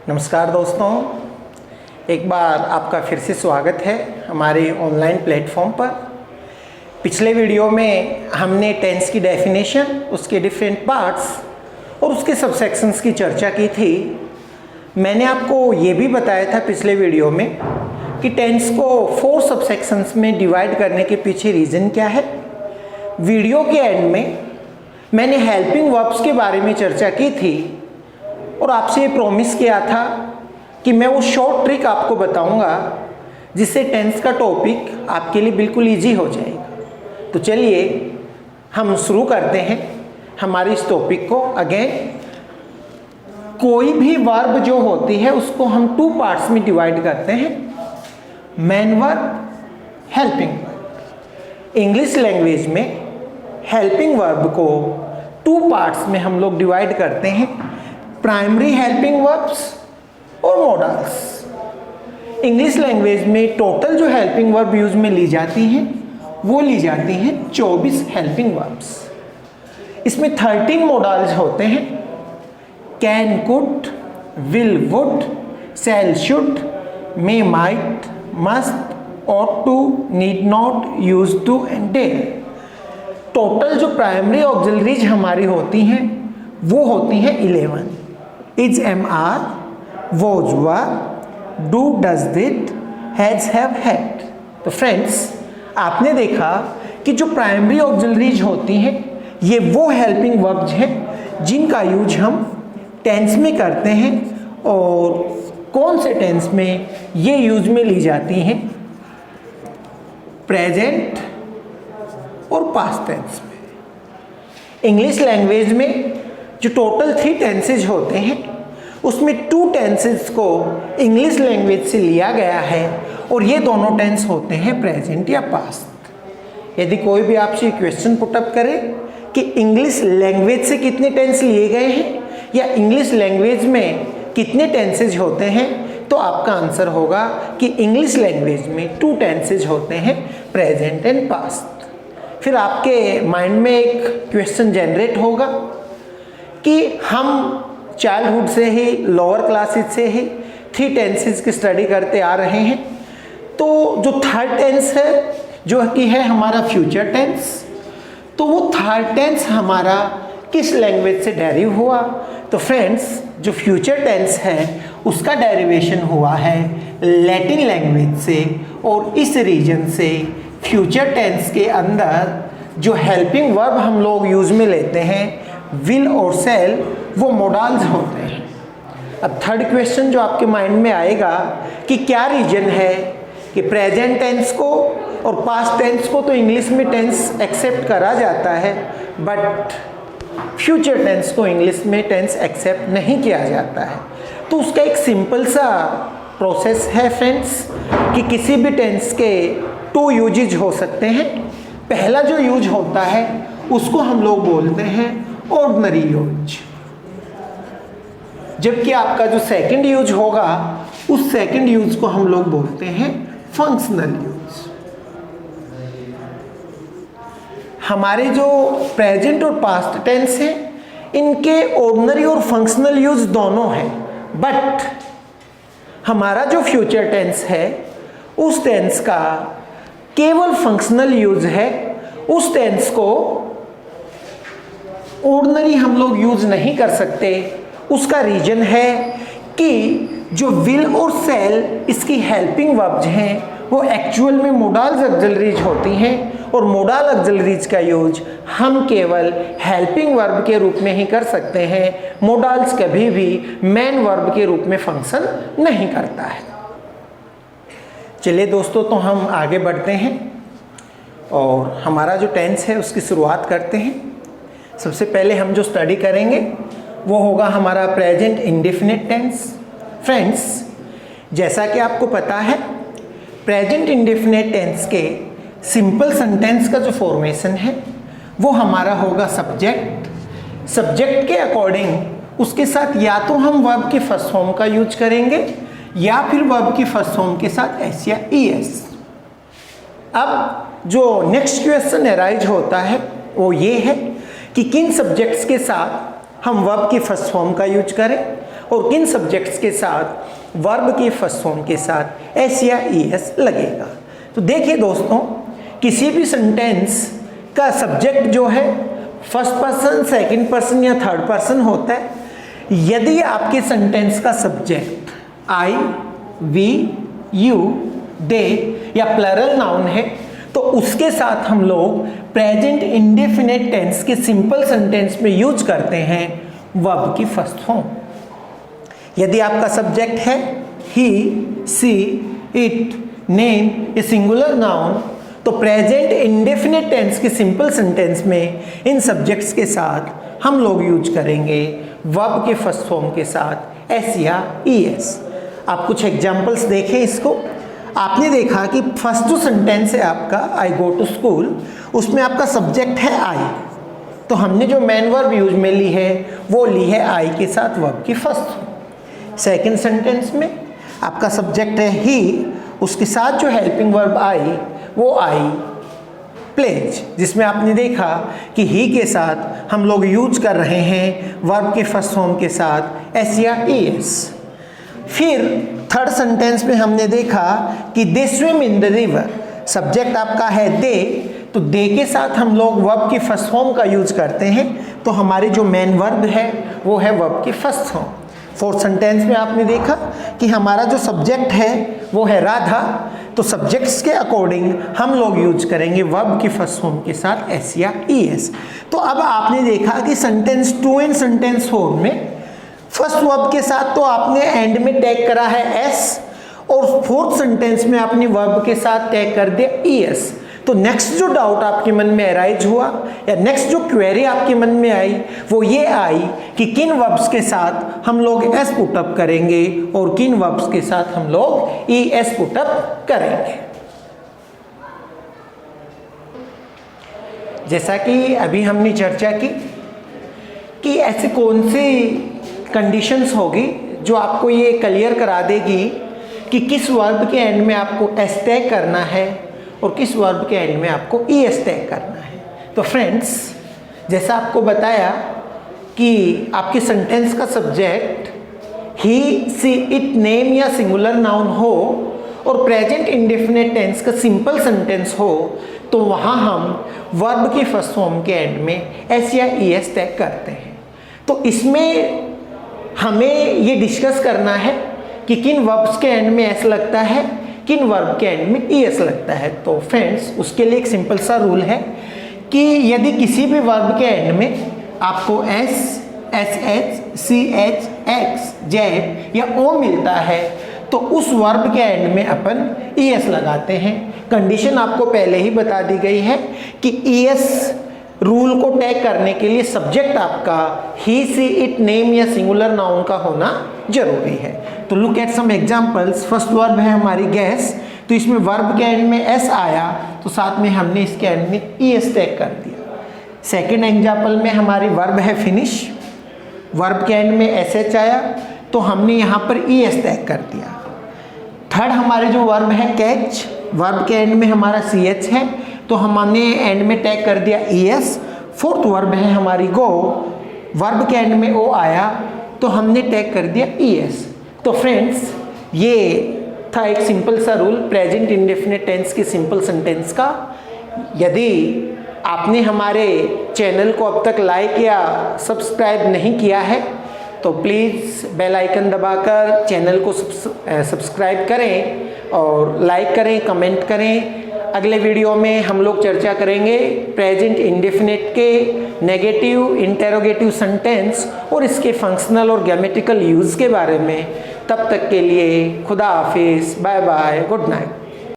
नमस्कार दोस्तों, एक बार आपका फिर से स्वागत है हमारे ऑनलाइन प्लेटफॉर्म पर। पिछले वीडियो में हमने टेंस की डेफिनेशन, उसके डिफरेंट पार्ट्स और उसके सबसेक्शंस की चर्चा की थी। मैंने आपको ये भी बताया था पिछले वीडियो में कि टेंस को 4 सबसेक्शंस में डिवाइड करने के पीछे रीज़न क्या है। वीडियो के एंड में मैंने हेल्पिंग वर्ब्स के बारे में चर्चा की थी और आपसे ये प्रॉमिस किया था कि मैं वो शॉर्ट ट्रिक आपको बताऊंगा जिससे टेंस का टॉपिक आपके लिए बिल्कुल इजी हो जाएगा। तो चलिए हम शुरू करते हैं हमारे इस टॉपिक को। अगेन, कोई भी वर्ब जो होती है उसको हम 2 पार्ट्स में डिवाइड करते हैं, main verb, helping verb. English language में हेल्पिंग वर्ब को 2 पार्ट्स में हम लोग डिवाइड करते हैं, प्राइमरी हेल्पिंग वर्ब्स और मॉडल्स। इंग्लिश लैंग्वेज में टोटल जो हेल्पिंग वर्ब यूज में ली जाती हैं वो ली जाती हैं 24 हेल्पिंग वर्ब्स। इसमें 13 मॉडल्स होते हैं, can, could, will, would, shall, should, may, might, must, ought to, need not, used to and dare। Total जो प्राइमरी ऑक्सिलरीज हमारी होती हैं वो होती हैं 11। Is, am, are, was, were, do, does, did, has, have, had. तो friends, आपने देखा कि जो प्राइमरी ऑक्सिलरीज होती हैं ये वो हेल्पिंग वर्ब्स हैं जिनका यूज हम टेंस में करते हैं। और कौन से टेंस में ये यूज में ली जाती हैं? प्रेजेंट और पास्ट टेंस में। इंग्लिश लैंग्वेज में जो टोटल 3 टेंसेज होते हैं उसमें 2 टेंसेज को इंग्लिश लैंग्वेज से लिया गया है और ये दोनों टेंस होते हैं प्रेजेंट या पास्ट। यदि कोई भी आपसे क्वेश्चन पुटअप करे कि इंग्लिश लैंग्वेज से कितने टेंस लिए गए हैं या इंग्लिश लैंग्वेज में कितने टेंसेज होते हैं, तो आपका आंसर होगा कि इंग्लिश लैंग्वेज में 2 टेंसेज होते हैं, प्रेजेंट एंड पास्ट। फिर आपके माइंड में एक क्वेश्चन जनरेट होगा कि हम चाइल्डहुड से ही, लोअर क्लासेस से ही 3 टेंसेस की स्टडी करते आ रहे हैं, तो जो 3rd टेंस है जो कि है हमारा फ्यूचर टेंस, तो वो 3rd टेंस हमारा किस लैंग्वेज से डेरिव हुआ? तो फ्रेंड्स, जो फ्यूचर टेंस है उसका डेरिवेशन हुआ है लैटिन लैंग्वेज से, और इस रीजन से फ्यूचर टेंस के अंदर जो हेल्पिंग वर्ब हम लोग यूज में लेते हैं, विल और शैल, वो मॉडल्स होते हैं। अब 3rd क्वेश्चन जो आपके माइंड में आएगा कि क्या रीजन है कि प्रेजेंट टेंस को और पास्ट टेंस को तो इंग्लिश में टेंस एक्सेप्ट करा जाता है, बट फ्यूचर टेंस को इंग्लिश में टेंस एक्सेप्ट नहीं किया जाता है। तो उसका एक सिंपल सा प्रोसेस है फ्रेंड्स कि किसी भी टेंस के 2 यूजेज हो सकते हैं। पहला जो यूज होता है उसको हम लोग बोलते हैं ऑर्डिनरी यूज, जबकि आपका जो सेकंड यूज होगा उस सेकंड यूज को हम लोग बोलते हैं फंक्शनल यूज। हमारे जो प्रेजेंट और पास्ट टेंस है इनके ऑर्डिनरी और फंक्शनल यूज दोनों हैं, बट हमारा जो फ्यूचर टेंस है उस टेंस का केवल फंक्शनल यूज है। उस टेंस को ऑर्डिनरी हम लोग यूज नहीं कर सकते। उसका रीजन है कि जो विल और शैल इसकी हेल्पिंग वर्ब्स हैं वो एक्चुअल में मोडल्स ऑक्सिलरीज होती हैं, और मोडल ऑक्सिलरीज का यूज हम केवल हेल्पिंग वर्ब के रूप में ही कर सकते हैं। मोडल्स कभी भी मेन वर्ब के रूप में फंक्शन नहीं करता है। चलिए दोस्तों, तो हम आगे बढ़ते हैं और हमारा जो टेंस है उसकी शुरुआत करते हैं। सबसे पहले हम जो स्टडी करेंगे वो होगा हमारा प्रेजेंट इंडेफिनिट टेंस। फ्रेंड्स, जैसा कि आपको पता है प्रेजेंट इंडेफिनिट टेंस के सिंपल सेंटेंस का जो फॉर्मेशन है वो हमारा होगा सब्जेक्ट। सब्जेक्ट के अकॉर्डिंग उसके साथ या तो हम वर्ब के फर्स्ट फॉर्म का यूज करेंगे या फिर वर्ब की फर्स्ट फॉर्म के साथ एस या ईएस। अब जो नेक्स्ट क्वेश्चन अराइज होता है वो ये है कि किन सब्जेक्ट्स के साथ हम वर्ब की फर्स्ट फॉर्म का यूज करें। और किन सब्जेक्ट्स के साथ वर्ब की फर्स्ट फॉर्म के साथ एस या ईएस लगेगा। तो देखिए दोस्तों, किसी भी सेंटेंस का सब्जेक्ट जो है फर्स्ट पर्सन, सेकंड पर्सन या थर्ड पर्सन होता है। यदि आपके सेंटेंस का सब्जेक्ट आई, वी, यू, दे या प्लरल नाउन है तो उसके साथ हम लोग प्रेजेंट इंडेफिनिट टेंस के सिंपल सेंटेंस में यूज करते हैं वर्ब की फर्स्ट फॉर्म। यदि आपका सब्जेक्ट है ही, सी, इट, नेम या सिंगुलर नाउन तो प्रेजेंट इंडेफिनिट टेंस के सिंपल सेंटेंस में इन सब्जेक्ट्स के साथ हम लोग यूज करेंगे वर्ब के फर्स्ट फॉर्म के साथ एस या ईएस। आप कुछ एग्जांपल्स देखें इसको। आपने देखा कि फर्स्ट जो सेंटेंस है आपका आई गो टू स्कूल, उसमें आपका सब्जेक्ट है आई, तो हमने जो मेन वर्ब यूज में ली है वो ली है आई के साथ वर्ब की फर्स्ट। सेकंड सेंटेंस में आपका सब्जेक्ट है ही, उसके साथ जो हेल्पिंग वर्ब आई वो आई प्लेज, जिसमें आपने देखा कि ही के साथ हम लोग यूज कर रहे हैं वर्ब के फर्स्ट फॉर्म के साथ एस या ईएस। फिर थर्ड सेंटेंस में हमने देखा कि दे swim in the river, subject आपका है दे, तो दे के साथ हम लोग वर्ब की फर्स्ट फॉर्म का यूज करते हैं, तो हमारी जो मेन वर्ब है वो है वर्ब की फर्स्ट फॉर्म। फोर्थ सेंटेंस में आपने देखा कि हमारा जो सब्जेक्ट है वो है राधा, तो सब्जेक्ट्स के अकॉर्डिंग हम लोग यूज करेंगे वर्ब की फर्स्ट फॉर्म के साथ एस या ईएस। तो अब आपने देखा कि सेंटेंस 2 एंड सेंटेंस 4 में फर्स्ट वर्ब के साथ तो आपने एंड में टैग करा है एस, और फोर्थ सेंटेंस में आपने वर्ब के साथ टैग कर दिया ईएस। तो नेक्स्ट जो डाउट आपके मन में अराइज हुआ या नेक्स्ट जो क्वेरी आपके मन में आई वो ये आई कि किन वर्ब्स के साथ हम लोग एस पुटअप करेंगे और किन वर्ब्स के साथ हम लोग ई एस पुटअप करेंगे। जैसा कि अभी हमने चर्चा की कि ऐसे कौन सी कंडीशंस होगी जो आपको ये क्लियर करा देगी कि किस वर्ब के एंड में आपको एस टैग करना है और किस वर्ब के एंड में आपको ई एस टैग करना है। तो फ्रेंड्स, जैसा आपको बताया कि आपके सेंटेंस का subject he, she, it, name या सिंगुलर नाउन हो और प्रेजेंट इंडेफिनिट टेंस का सिंपल सेंटेंस हो, तो वहाँ हम वर्ब की फर्स्ट फॉर्म के एंड में एस या ई एस टैग करते हैं। तो इसमें हमें ये डिस्कस करना है कि किन वर्ब्स के एंड में एस लगता है, किन वर्ब के एंड में ई एस लगता है। तो फ्रेंड्स, उसके लिए एक सिंपल सा रूल है कि यदि किसी भी वर्ब के एंड में आपको S, S H, C H, X, Z या ओ मिलता है तो उस वर्ब के एंड में अपन ई एस लगाते हैं। कंडीशन आपको पहले ही बता दी गई है कि ई एस रूल को टैग करने के लिए सब्जेक्ट आपका ही, सी, इट, नेम या सिंगुलर नाउन का होना जरूरी है। तो look at some examples. First verb है हमारी गैस, तो इसमें वर्ब के एंड में एस आया तो साथ में हमने इसके एंड में ई एस टैग कर दिया। सेकेंड एग्जाम्पल में हमारी वर्ब है फिनिश, वर्ब के एंड में एस एच आया तो हमने यहाँ पर ई एस टैग कर दिया। थर्ड हमारे जो वर्ब है कैच, वर्ब के एंड में हमारा सी एच है तो हमने एंड में टैग कर दिया ई एस। फोर्थ वर्ब है हमारी गो, वर्ब के एंड में ओ आया तो हमने टैग कर दिया ई एस। तो फ्रेंड्स, ये था एक सिंपल सा रूल प्रेजेंट इंडेफिनिट टेंस के सिंपल सेंटेंस का। यदि आपने हमारे चैनल को अब तक लाइक या सब्सक्राइब नहीं किया है तो प्लीज़ बेल आइकन दबाकर चैनल को सब्सक्राइब करें और लाइक करें, कमेंट करें। अगले वीडियो में हम लोग चर्चा करेंगे प्रेजेंट इंडेफिनिट के नेगेटिव, इंटेरोगेटिव सेंटेंस और इसके फंक्शनल और ग्रामेटिकल यूज़ के बारे में। तब तक के लिए खुदा हाफिज़, बाय बाय, गुड नाइट।